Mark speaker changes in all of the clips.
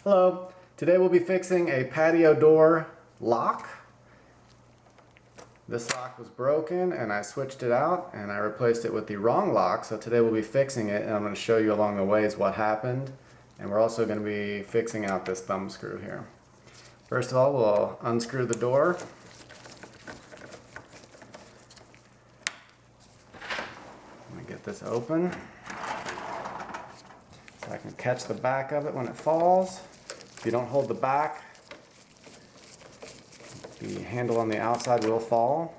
Speaker 1: Hello, today we'll be fixing a patio door lock. This lock was broken and I switched it out and I replaced it with the wrong lock, so today we'll be fixing it and I'm going to show you along the ways what happened, and we're also going to be fixing out this thumb screw here. First of all, we'll unscrew the door. Let me get this open so I can catch the back of it when it falls. If you don't hold the back, the handle on the outside will fall.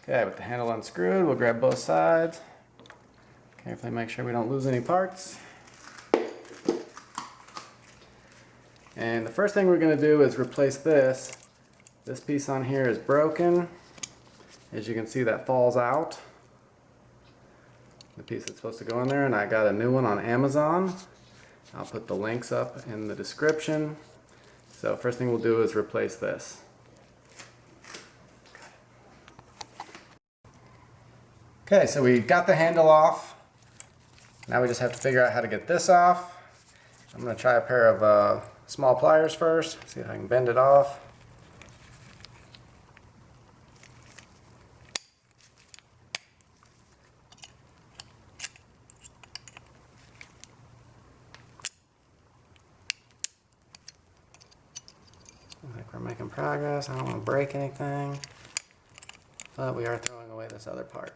Speaker 1: Okay, with the handle unscrewed, we'll grab both sides. Carefully make sure we don't lose any parts. And the first thing we're going to do is replace this. This piece on here is broken. As you can see, that falls out. The piece that's supposed to go in there, and I got a new one on Amazon. I'll put the links up in the description. So first thing we'll do is replace this. Okay, so we got the handle off. Now we just have to figure out how to get this off. I'm going to try a pair of small pliers first, see if I can bend it off. Looks like we're making progress. I don't want to break anything, but we are throwing away this other part.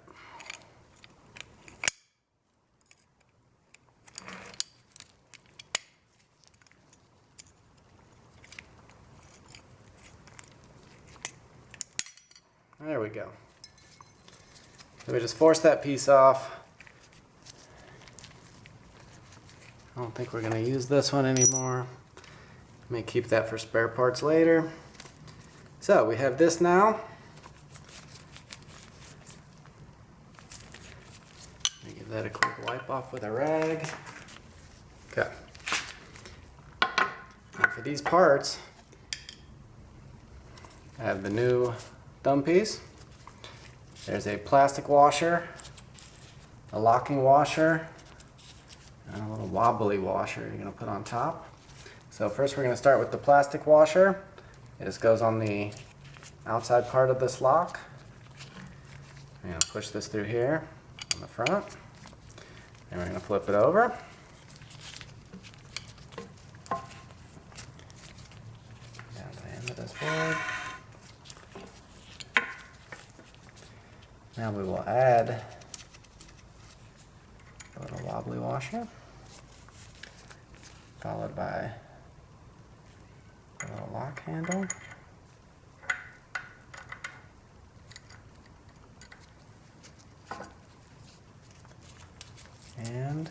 Speaker 1: There we go. So we just force that piece off. I don't think we're going to use this one anymore. May keep that for spare parts later. So we have this now. Let me give that a quick wipe off with a rag. Okay. And for these parts, I have the new thumb piece. There's a plastic washer, a locking washer, and a little wobbly washer you're going to put on top. So first we're going to start with the plastic washer. It just goes on the outside part of this lock. I'm going to push this through here on the front, and we're going to flip it over. Down to the end of this board. Now we will add a little wobbly washer, followed by a little lock handle. And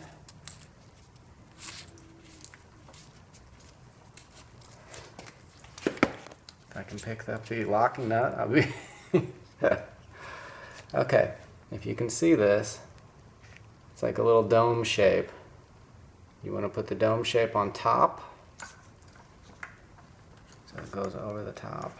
Speaker 1: if I can pick up the locking nut, I'll be okay, if you can see this, it's like a little dome shape. You want to put the dome shape on top, so it goes over the top.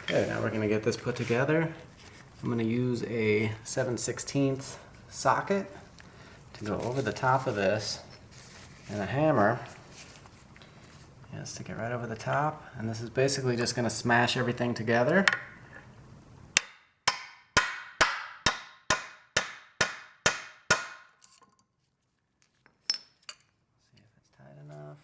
Speaker 1: Okay, now we're going to get this put together. I'm going to use a 7/16 socket to go over the top of this, and a hammer. And stick it right over the top, and this is basically just going to smash everything together. See if it's tight enough.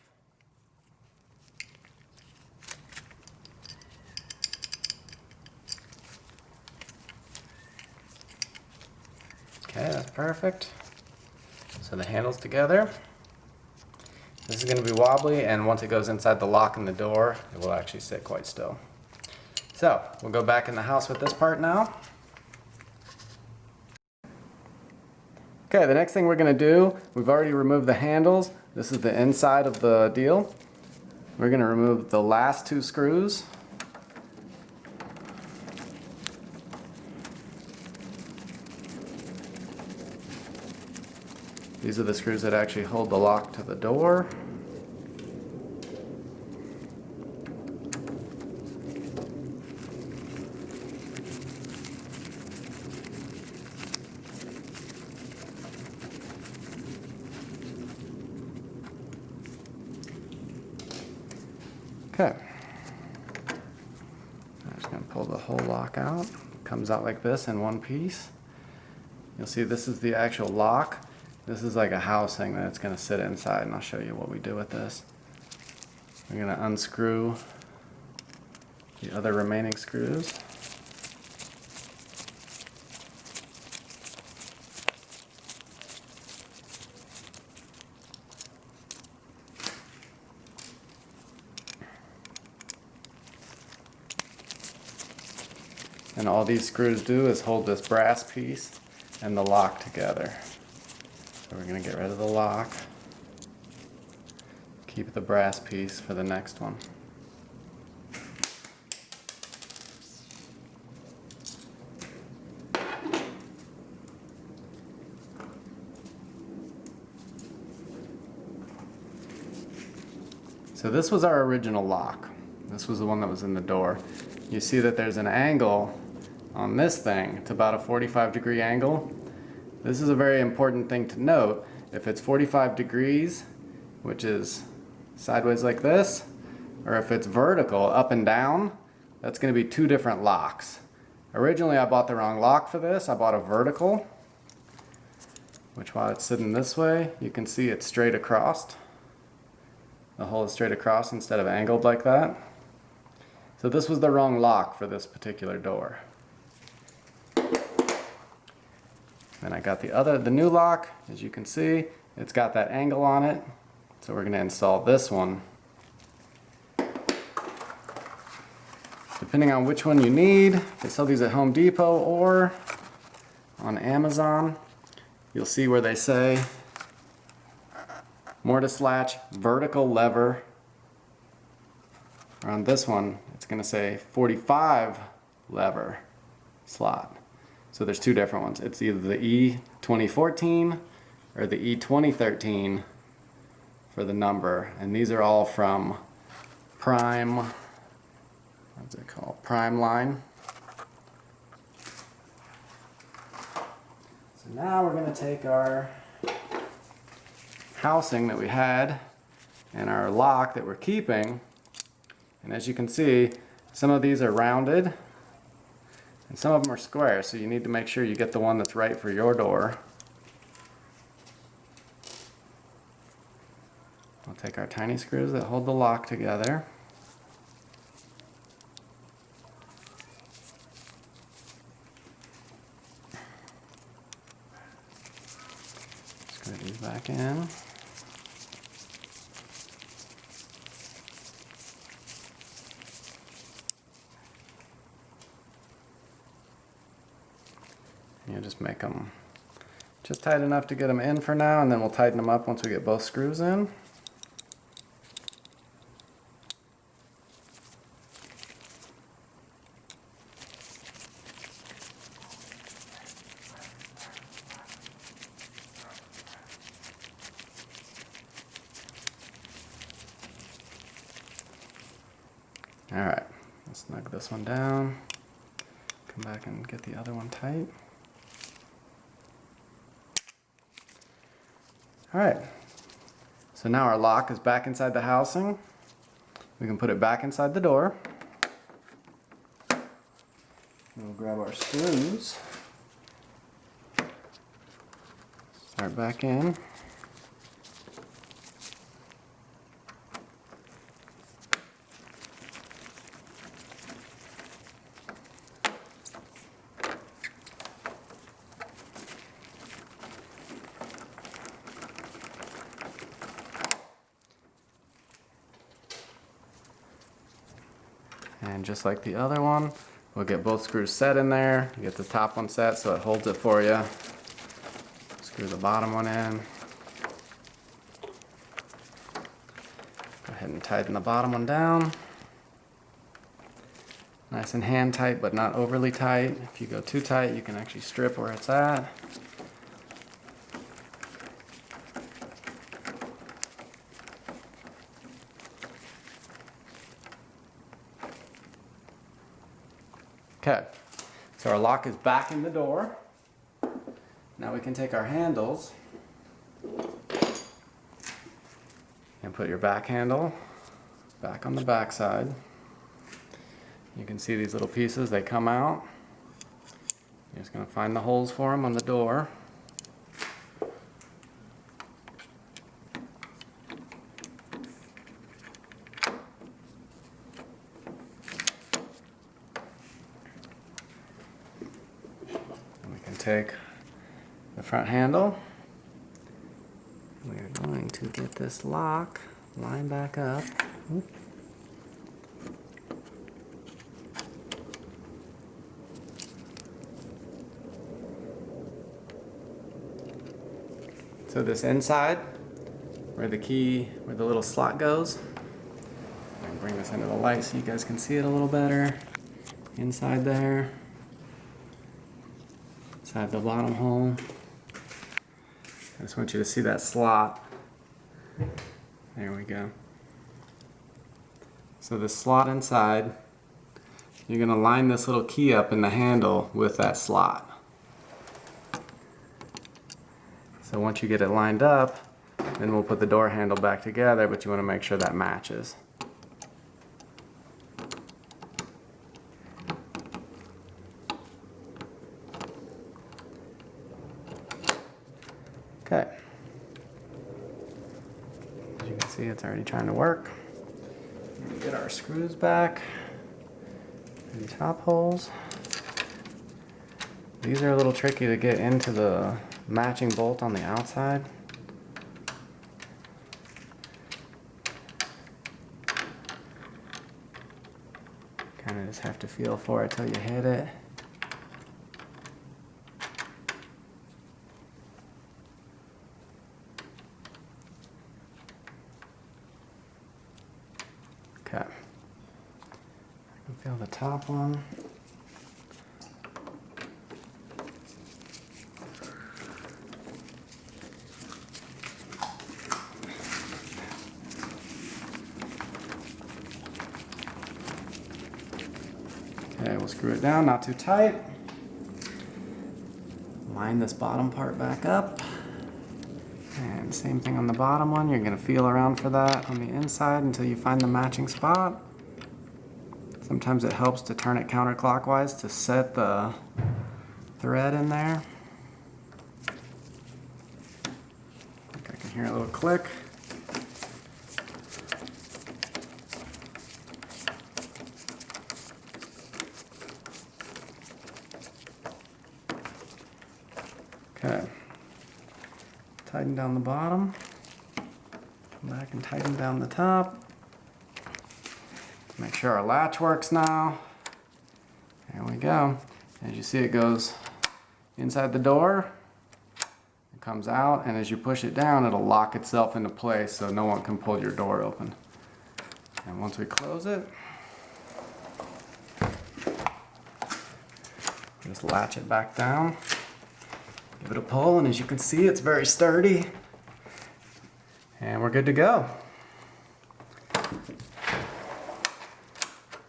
Speaker 1: Okay, that's perfect. So the handle's together. This is going to be wobbly, and once it goes inside the lock in the door, it will actually sit quite still. So we'll go back in the house with this part now. Okay, the next thing we're going to do, we've already removed the handles. This is the inside of the deal. We're going to remove the last 2 screws. These are the screws that actually hold the lock to the door. Okay. I'm just going to pull the whole lock out. It comes out like this in one piece. You'll see this is the actual lock. This is like a housing that it's going to sit inside, and I'll show you what we do with this. We're going to unscrew the other remaining screws. And all these screws do is hold this brass piece and the lock together. So we're going to get rid of the lock, keep the brass piece for the next one. So this was our original lock. This was the one that was in the door. You see that there's an angle on this thing. It's about a 45-degree angle. This is a very important thing to note. If it's 45 degrees, which is sideways like this, or if it's vertical, up and down, that's going to be 2 different locks. Originally I bought the wrong lock for this. I bought a vertical, which while it's sitting this way, you can see it's straight across. The hole is straight across instead of angled like that. So this was the wrong lock for this particular door. Then I got the new lock. As you can see, it's got that angle on it. So we're going to install this one. Depending on which one you need, they sell these at Home Depot or on Amazon. You'll see where they say mortise latch vertical lever. Or on this one, it's going to say 45 lever slot. So there's 2 different ones. It's either the E2014 or the E2013 for the number. And these are all from Prime, what's it called? Prime Line. So now we're going to take our housing that we had and our lock that we're keeping. And as you can see, some of these are rounded and some of them are square, so you need to make sure you get the one that's right for your door. We'll take our tiny screws that hold the lock together. Screw these back in. You just make them just tight enough to get them in for now, and then we'll tighten them up once we get both screws in. Alright, let's snug this one down. Come back and get the other one tight. Alright, so now our lock is back inside the housing. We can put it back inside the door. We'll grab our screws. Start back in. And just like the other one, we'll get both screws set in there. You get the top one set so it holds it for you. Screw the bottom one in. Go ahead and tighten the bottom one down. Nice and hand tight, but not overly tight. If you go too tight, you can actually strip where it's at. Okay, so our lock is back in the door. Now we can take our handles and put your back handle back on the back side. You can see these little pieces, they come out. You're just going to find the holes for them on the door. And we can take the front handle. We are going to get this lock lined back up. Oop. So this inside, where the little slot goes, I can bring this into the light so you guys can see it a little better. Inside there, inside the bottom hole. I just want you to see that slot. There we go. So the slot inside, you're going to line this little key up in the handle with that slot. So once you get it lined up, then we'll put the door handle back together, but you want to make sure that matches. Okay. As you can see, it's already trying to work. Get our screws back and top holes. These are a little tricky to get into the matching bolt on the outside. Kind of just have to feel for it till you hit it. Okay. I can feel the top one. Okay, we'll screw it down, not too tight. Line this bottom part back up. And same thing on the bottom one. You're going to feel around for that on the inside until you find the matching spot. Sometimes it helps to turn it counterclockwise to set the thread in there. I think I can hear a little click. Okay, tighten down the bottom, come back and tighten down the top. Make sure our latch works now. There we go. As you see, it goes inside the door, it comes out, and as you push it down, it'll lock itself into place so no one can pull your door open. And once we close it, just latch it back down. Give it a pull, and as you can see, it's very sturdy. And we're good to go.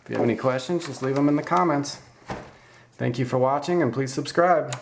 Speaker 1: If you have any questions, just leave them in the comments. Thank you for watching, and please subscribe.